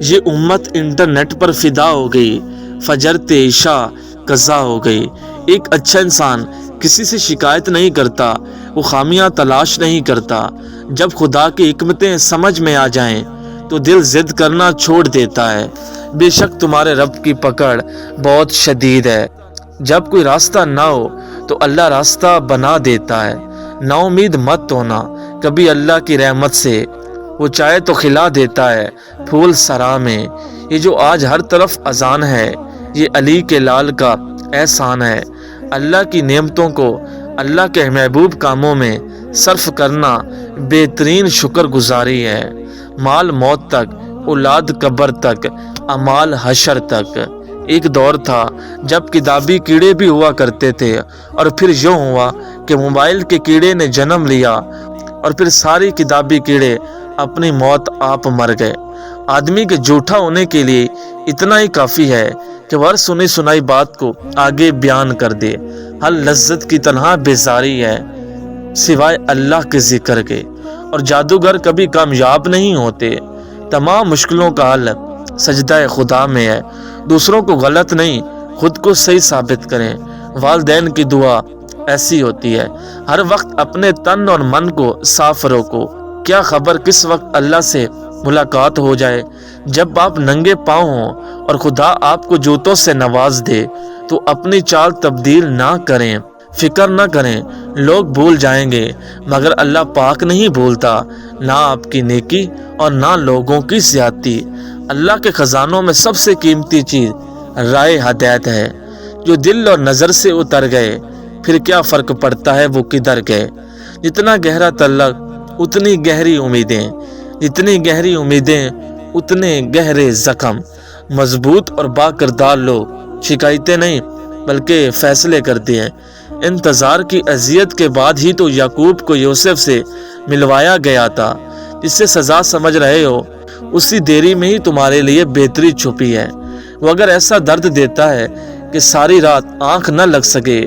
یہ امت انٹرنیٹ پر فدا ہو گئی، فجر عشاء قضا ہو گئی۔ ایک اچھا انسان کسی سے شکایت نہیں کرتا، وہ خامیاں تلاش نہیں کرتا۔ جب خدا کی حکمتیں سمجھ میں آ جائیں تو دل ضد کرنا چھوڑ دیتا ہے۔ بے شک تمہارے رب کی پکڑ بہت شدید ہے۔ جب کوئی راستہ نہ ہو تو اللہ راستہ بنا دیتا ہے۔ نا امید مت ہونا کبھی اللہ کی رحمت سے، وہ چاہے تو کھلا دیتا ہے پھول سرا میں۔ یہ جو آج ہر طرف اذان ہے، یہ علی کے لال کا احسان ہے۔ اللہ کی نعمتوں کو اللہ کے محبوب کاموں میں صرف کرنا بہترین شکر گزاری ہے۔ مال موت تک، اولاد قبر تک، اعمال حشر تک۔ ایک دور تھا جب کتابی کیڑے بھی ہوا کرتے تھے، اور پھر یوں ہوا کہ موبائل کے کیڑے نے جنم لیا، اور پھر ساری کتابی کیڑے اپنی موت آپ مر گئے۔ آدمی کے جھوٹا ہونے کے لیے اتنا ہی کافی ہے کہ وہ ہر سنی سنائی بات کو آگے بیان کر دے۔ ہر لذت کی تنہا بیزاری ہے سوائے اللہ کے ذکر کے، اور جادوگر کبھی کامیاب نہیں ہوتے۔ تمام مشکلوں کا حل سجدہ خدا میں ہے۔ دوسروں کو غلط نہیں، خود کو صحیح ثابت کریں۔ والدین کی دعا ایسی ہوتی ہے، ہر وقت اپنے تن اور من کو صاف رکھو۔ کیا خبر کس وقت اللہ سے ملاقات ہو جائے۔ جب آپ ننگے پاؤں ہوں اور خدا آپ کو جوتوں سے نواز دے تو اپنی چال تبدیل نہ کریں۔ فکر نہ کریں، لوگ بھول جائیں گے مگر اللہ پاک نہیں بھولتا، نہ آپ کی نیکی اور نہ لوگوں کی زیادتی۔ اللہ کے خزانوں میں سب سے قیمتی چیز رائے ہدایت ہے۔ جو دل اور نظر سے اتر گئے پھر کیا فرق پڑتا ہے وہ کدھر گئے۔ جتنا گہرا تعلق اتنی گہری امیدیں، جتنی گہری امیدیں اتنے گہرے زخم۔ مضبوط اور با کردار لوگ شکایتیں نہیں بلکہ فیصلے کرتے ہیں۔ انتظار کی اذیت کے بعد ہی تو یعقوب کو یوسف سے ملوایا گیا تھا۔ جس سے سزا سمجھ رہے ہو اسی دیری میں ہی تمہارے لیے بہتری چھپی ہے۔ وہ اگر ایسا درد دیتا ہے کہ ساری رات آنکھ نہ لگ سکے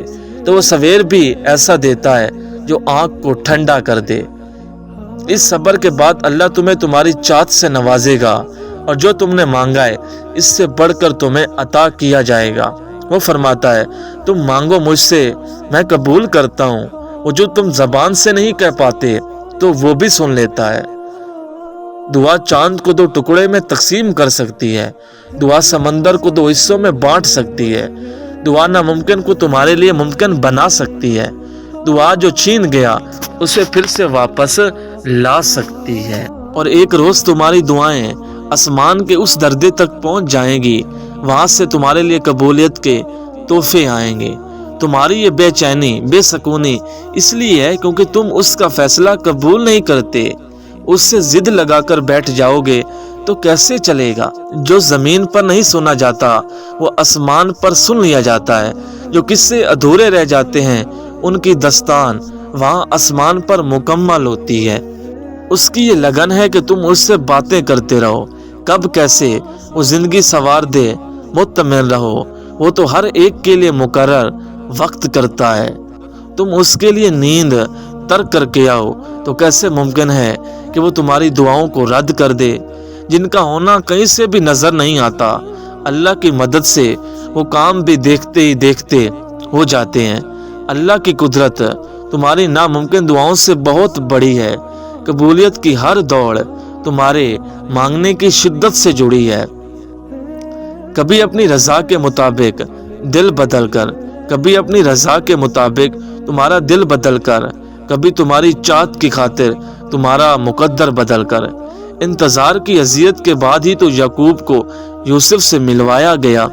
تو وہ سویر بھی ایسا دیتا ہے جو آنکھ کو ٹھنڈا کر دے۔ اس صبر کے بعد اللہ تمہیں تمہاری چاہت سے نوازے گا، اور جو تم نے مانگا ہے اس سے بڑھ کر تمہیں عطا کیا جائے گا۔ وہ فرماتا ہے تم مانگو مجھ سے، میں قبول کرتا ہوں۔ وہ جو تم زبان سے نہیں کہہ پاتے تو وہ بھی سن لیتا ہے۔ دعا چاند کو دو ٹکڑے میں تقسیم کر سکتی ہے، دعا سمندر کو دو حصوں میں بانٹ سکتی ہے، دعا ناممکن کو تمہارے لیے ممکن بنا سکتی ہے، دعا جو چھین گیا اسے پھر سے واپس لا سکتی ہے۔ اور ایک روز تمہاری دعائیں آسمان کے اس دردے تک پہنچ جائیں گی، وہاں سے تمہارے لیے قبولیت کے تحفے آئیں گے۔ تمہاری یہ بے چینی، بے سکونی اس لیے ہے کیونکہ تم اس کا فیصلہ قبول نہیں کرتے۔ اس سے ضد لگا کر بیٹھ جاؤ گے تو کیسے چلے گا۔ جو زمین پر نہیں سنا جاتا وہ آسمان پر سن لیا جاتا ہے۔ جو قصے ادھورے رہ جاتے ہیں ان کی داستان وہاں آسمان پر مکمل ہوتی ہے۔ اس کی یہ لگن ہے کہ تم اس سے باتیں کرتے رہو، کب کیسے وہ زندگی سنوار دے۔ مطمئن رہو، وہ تو ہر ایک کے لیے مقرر وقت کرتا ہے۔ تم اس کے لیے نیند ترک کر کے آؤ تو کیسے ممکن ہے کہ وہ تمہاری دعاؤں کو رد کر دے، جن کا ہونا کہیں سے بھی نظر نہیں آتا۔ اللہ کی مدد سے وہ کام بھی دیکھتے ہی دیکھتے ہو جاتے ہیں۔ اللہ کی قدرت تمہاری ناممکن دعاؤں سے بہت بڑی ہے۔ قبولیت کی ہر دوڑ تمہارے مانگنے کی شدت سے جڑی ہے۔ کبھی اپنی رضا کے مطابق دل بدل کر، کبھی اپنی رضا کے مطابق تمہارا دل بدل کر، کبھی تمہاری چاہت کی خاطر تمہارا مقدر بدل کر۔ انتظار کی اذیت کے بعد ہی تو یعقوب کو یوسف سے ملوایا گیا۔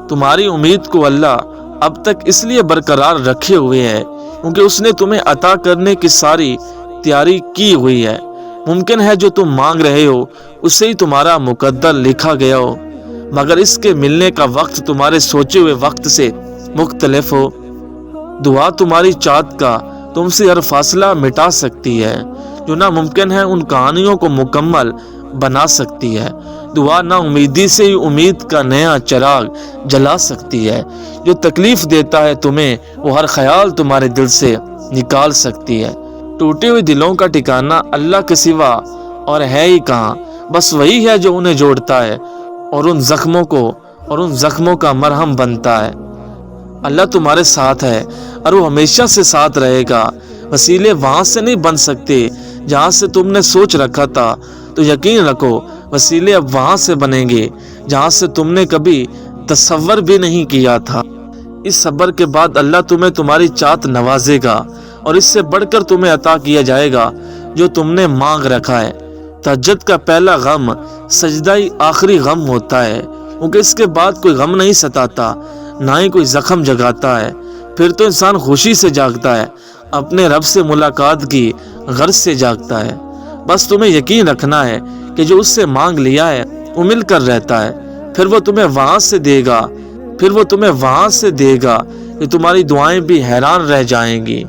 تمہاری امید کو اللہ اب تک اس لیے برقرار رکھے ہوئے ہے کیونکہ اس نے تمہیں عطا کرنے کی ساری تیاری کی ہوئی ہے۔ ممکن ہے جو تم مانگ رہے ہو اسے ہی تمہارا مقدر لکھا گیا ہو، مگر اس کے ملنے کا وقت تمہارے سوچے ہوئے وقت سے مختلف ہو۔ دعا تمہاری چاہت کا تم سے ہر فاصلہ مٹا سکتی ہے، جو ناممکن ہے ان کہانیوں کو مکمل بنا سکتی ہے۔ دعا نا امیدی سے ہی امید کا نیا چراغ جلا سکتی ہے۔ جو تکلیف دیتا ہے تمہیں وہ ہر خیال تمہارے دل سے نکال سکتی ہے۔ ٹوٹے ہوئے دلوں کا ٹھکانہ اللہ کے سوا اور ہے ہی کہاں۔ بس وہی ہے جو انہیں جوڑتا ہے اور ان زخموں کا مرہم بنتا ہے۔ اللہ تمہارے ساتھ ہے اور وہ ہمیشہ سے ساتھ رہے گا۔ وسیلے وہاں سے نہیں بن سکتے جہاں سے تم نے سوچ رکھا تھا، تو یقین رکھو وسیلے اب وہاں سے بنیں گے جہاں سے تم نے کبھی تصور بھی نہیں کیا تھا۔ اس صبر کے بعد اللہ تمہیں تمہاری چاہت نوازے گا اور اس سے بڑھ کر تمہیں عطا کیا جائے گا جو تم نے مانگ رکھا ہے۔ تہجد کا پہلا غم سجدہ ہی آخری غم ہوتا ہے، کیونکہ اس کے بعد کوئی غم نہیں ستاتا، نہ ہی کوئی زخم جگاتا ہے۔ پھر تو انسان خوشی سے جاگتا ہے، اپنے رب سے ملاقات کی غرض سے جاگتا ہے۔ بس تمہیں یقین رکھنا ہے کہ جو اس سے مانگ لیا ہے وہ مل کر رہتا ہے، پھر وہ تمہیں وہاں سے دے گا کہ تمہاری دعائیں بھی حیران رہ جائیں گی۔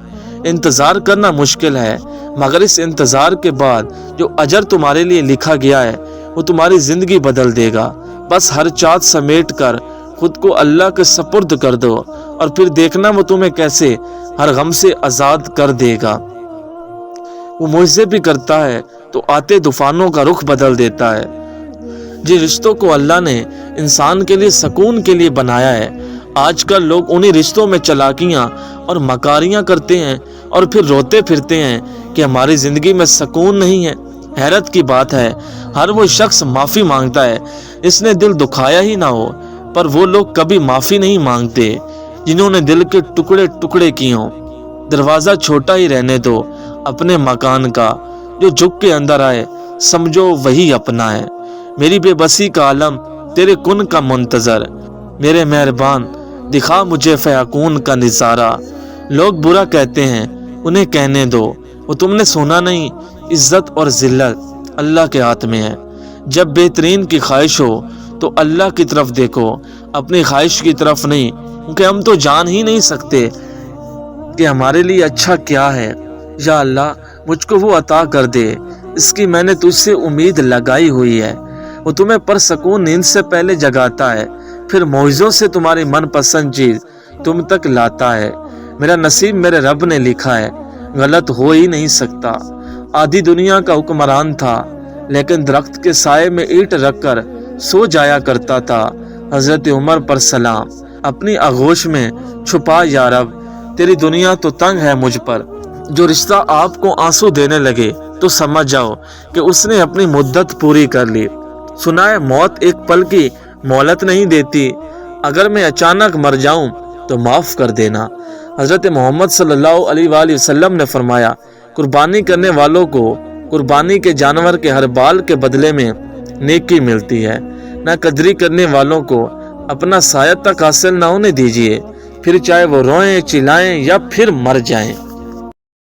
انتظار کرنا مشکل ہے، مگر اس انتظار کے بعد جو اجر تمہارے لیے لکھا گیا ہے وہ تمہاری زندگی بدل دے گا۔ بس ہر چاہت سمیٹ کر خود کو اللہ کے سپرد کر دو اور پھر دیکھنا وہ تمہیں کیسے ہر غم سے آزاد کر دے گا۔ وہ معجزے بھی کرتا ہے تو آتے طوفانوں کا رخ بدل دیتا ہے۔ جن رشتوں کو اللہ نے انسان کے لیے سکون کے لیے بنایا ہے، آج کل لوگ انہی رشتوں میں چلاکیاں اور مکاریاں کرتے ہیں اور پھر روتے پھرتے ہیں کہ ہماری زندگی میں سکون نہیں ہے۔ حیرت کی بات ہے، ہر وہ شخص معافی مانگتا ہے جس نے دل دکھایا ہی نہ ہو، پر وہ لوگ کبھی معافی نہیں مانگتے جنہوں نے دل کے ٹکڑے ٹکڑے کیے ہوں۔ دروازہ چھوٹا ہی رہنے دو اپنے مکان کا، جو جھک کے اندر آئے سمجھو وہی اپنا ہے۔ میری بے بسی کا عالم تیرے کن کا منتظر، میرے مہربان دکھا مجھے فیکون کا نظارہ۔ لوگ برا کہتے ہیں انہیں کہنے دو، وہ تم نے سنا نہیں، عزت اور ذلت اللہ کے ہاتھ میں ہے۔ جب بہترین کی خواہش ہو تو اللہ کی طرف دیکھو، اپنی خواہش کی طرف نہیں، کیونکہ ہم تو جان ہی نہیں سکتے کہ ہمارے لیے اچھا کیا ہے۔ یا اللہ مجھ کو وہ عطا کر دے، اس کی میں نے تجھ سے امید لگائی ہوئی ہے۔ وہ تمہیں پرسکون نیند سے پہلے جگاتا ہے، پھر معجزوں سے تمہاری من پسند چیز تم تک لاتا ہے۔ میرا نصیب میرے رب نے لکھا ہے، غلط ہو ہی نہیں سکتا۔ آدھی دنیا کا حکمران تھا، لیکن درخت کے سائے میں اینٹ رکھ کر سو جایا کرتا تھا۔ حضرت عمر پر سلام، اپنی آغوش میں چھپا یا رب، تیری دنیا تو تنگ ہے مجھ پر۔ جو رشتہ آپ کو آنسو دینے لگے تو سمجھ جاؤ کہ اس نے اپنی مدت پوری کر لی۔ سنا ہے موت ایک پل کی مہلت نہیں دیتی، اگر میں اچانک مر جاؤں تو معاف کر دینا۔ حضرت محمد صلی اللہ علیہ وآلہ وسلم نے فرمایا، قربانی کرنے والوں کو قربانی کے جانور کے ہر بال کے بدلے میں نیکی ملتی ہے، نہ قدری کرنے والوں کو اپنا سایہ تک حاصل نہ ہونے دیجیے، پھر چاہے وہ روئیں چلائیں یا پھر مر جائیں۔